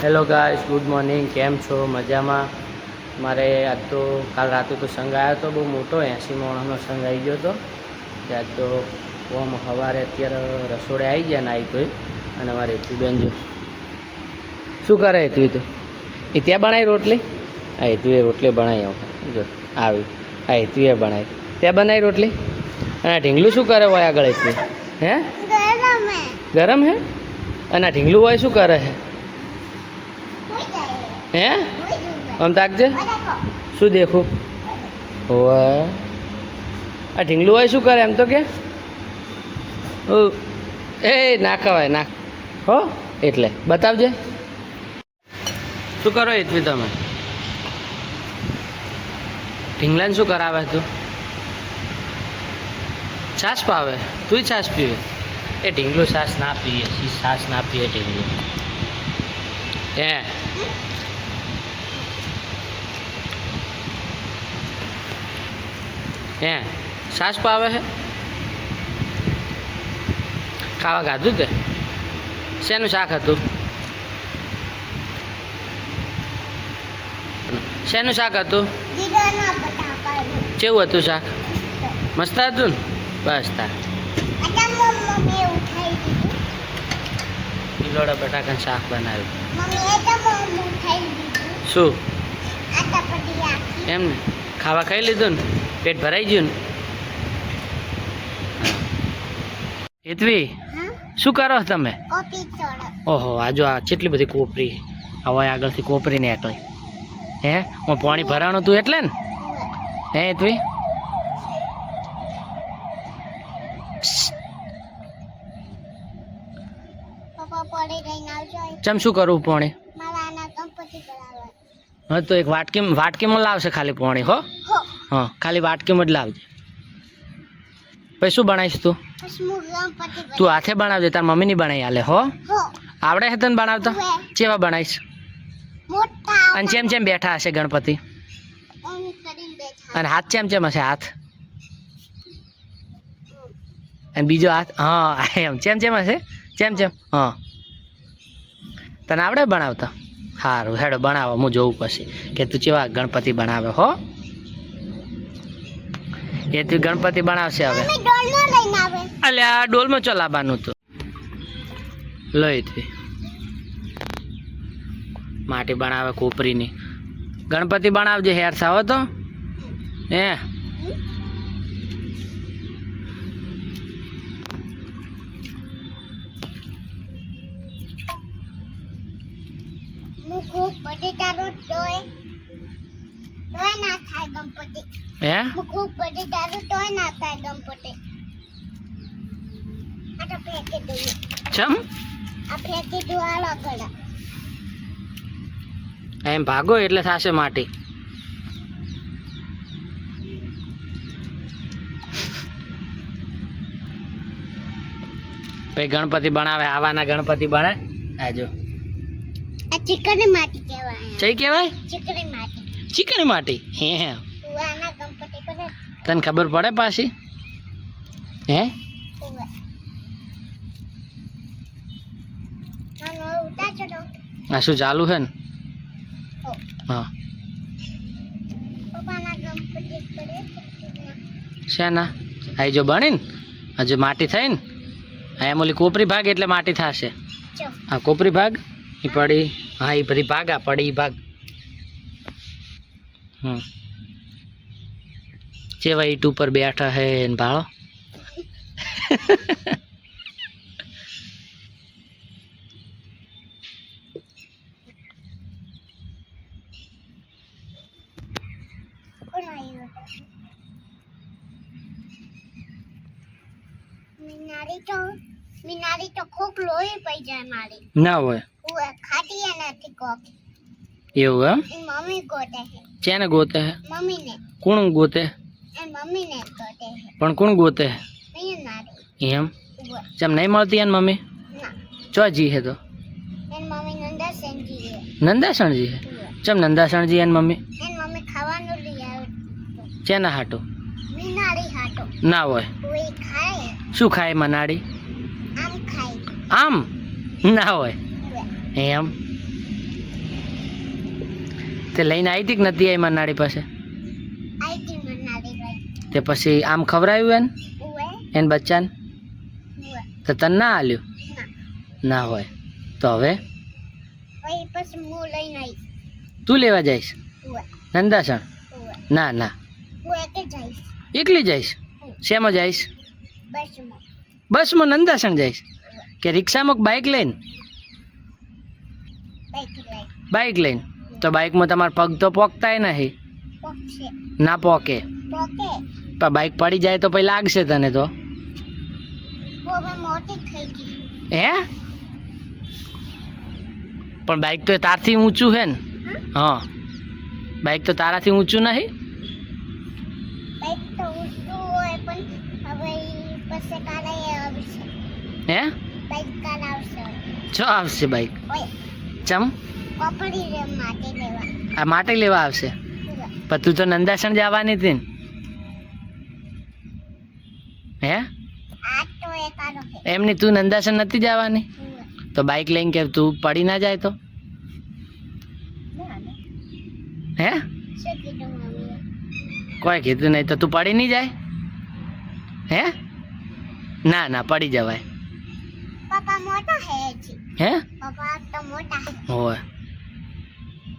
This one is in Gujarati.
Hello guys, good morning. કેમ છો? મજામાં? મારે આજ તો કાલ રાતે તો સંઘ આવ્યો હતો, બહુ મોટો 80 માણસનો સંઘ આવી ગયો હતો. આજ તો ઓમ સવારે અત્યારે રસોડે આવી ગયા નાહી તોય. અને મારે હેતુબેન જો શું કરે હેતુ તો એ ત્યાં બનાવી રોટલી. આ હેતુએ રોટલી બનાવી જો આવી. આ હેતુએ બનાવી ત્યાં બનાવી રોટલી. અને ઢીંગલું શું કરે હોય આગળ હેતુ? હે ગરમ હે? અને ઢીંગલું હોય શું કરે હે? હે આમ તાકજે શું દેખું હોય આ ઢીંગલું હોય શું કરે એમ તો કે એ ના ખવાય ના હો એટલે બતાવજે શું કરો હેતવી તમે ઢીંગલાને શું કરાવે તું છાશ પાવે તું છાશ પીવે એ ઢીંગલું છાશ ના પીએ છાશ ના પીએ ઢીંગલું હે હે છાશ પાવે હે ખાવા ખાધું તે શેનું શાક હતું શેનું શાક હતું કેવું હતું શાક મસ્ત હતું ને બસ તાર કિલોડા બટાકાનું શાક બનાવ્યું શું એમ ને ખાવા ખાઈ લીધું ને પેટ ભરાઈ ગયું ને હેતવી શું કરો તમે ઓહો આજો આ કેટલી બધી કોપરી હવે આગળથી કોપરી નીકળી હે હું પાણી ભરાણું તું એટલે ને હે હેતવી ચમ શું કરવું પાણી હા તો એક વાટકીમાં લાવશે ખાલી પાણી હો હા ખાલી વાટકીમાં જ લાવજે પછી શું બનાવીશ તું હાથે બનાવજે તાર મમ્મી ની બનાવી હાલે હો આવડે છે તને બનાવતા કેવા બનાવીશ અને ચેમ ચેમ બેઠા હશે ગણપતિ અને હાથ ચેમ હશે હાથ અને બીજો હાથ હા એમ ચેમ હશે ચેમ હા તને આવડે બનાવતા સારું હેડો બનાવો હું જોઉં પછી કે તું કેવા ગણપતિ બનાવે હો એ તું ગણપતિ બનાવશે હવે અલ્યા આ ડોલમાં ચલાવવાનું તો લઈ તું માટી બનાવે કોપરીની ગણપતિ બનાવજે હેર સાવો તો હે એમ ભાગો એટલે થશે માટી પછી ગણપતિ બનાવે આવાના ગણપતિ બને આજો ચીકણી માટી કહેવાય ચઈ કહેવાય ચીકણી માટી હે તને ખબર પડે પાછી હે આ શું ચાલુ છે ને હા શેના આ જો બની ને હજુ માટી થઈ ને એમ ઓલી કોપરી ભાગ એટલે માટી થશે હા કોપરી ભાગ એ પડી હા એ બધી ભાગા પડી એ ભાગ જેવા ઈટ ઉપર બેઠા હે ને ભાળો મીનારી તો ખૂબ લોહી પઈ જાય મારી ના હોય ખાટી નથી કોક એવું એમ મમ્મી ગોતે છે ચેને ગોતે હે મમ્મીને કોણ ગોતે મમ્મીને ગોતે છે પણ કોણ ગોતે મીનારી એમ ચમ નહીં મળતી એને મમ્મી ચો જી હે તો એન મમ્મી નંદાસણજી હે ચમ નંદાસણજી એન મમ્મી ખાવાનું લઈ આવે ચેના હાટો મીનારી હાટો ના હોય કોઈ ખાય શું ખાય મનાડી આમ ખાય આમ ના હોય એમ તે લઈને આવી હતી કે નથી આવી મનાડી પાસે? આઈટી મનાલી ભાઈ તે પછી આમ ખવડાવ્યું એને ઉવે એને બચ્ચાને? ઉવે તો તને ના આલ્યું? ના ના હોય તો હવે પછી હું લઈને આવીશ તું લેવા જઈશ ઉવે નંદાસણ? ઉવે ના ના હું એકે જઈશ એકલી જઈશ? શેમાં જઈશ? બસમાં બસમાં નંદાસણ જઈશ કે રિક્ષામાં કે બાઇક લઈને? બાઈક લઈ બાઇક લઈને. તો બાઇકમાં તમારા પગ તો પોકતાય નહીં. પોકશે ના પોકે. પોકે પણ બાઇક પડી જાય તો પછી લાગશે તને તો. હું હવે મોટી થઈ ગઈ હે? પણ બાઇક તો તારથી ઊંચું છે ને? હા બાઇક તો તારાથી ઊંચું નહીં? બાઈક તો ઊંચું હોય પણ હવે ઈ પછી કાલે આવશે હે? બાઈક કાલે આવશે જો આવશે બાઇક? ઓય ચમ? કપડી રે માટે લેવા આ માટે લેવા આવશે? ઉવે પણ તું તો નંદાસણ જવાની હતી ને? હે? આ તો એક આનો છે એમની તું નંદાસણ નથી જવાની? ઉવે તો બાઇક લઈને કે તું પડી ના જાય તો? ના ના હે? શું કીધું મમ્મીએ કોઈ કીધું નહીં તો તું પડી નહીં જાય? હે? ના ના પડી જવાય. પપ્પા મોટા હે હજી હે? પપ્પા તો મોટા હે હોય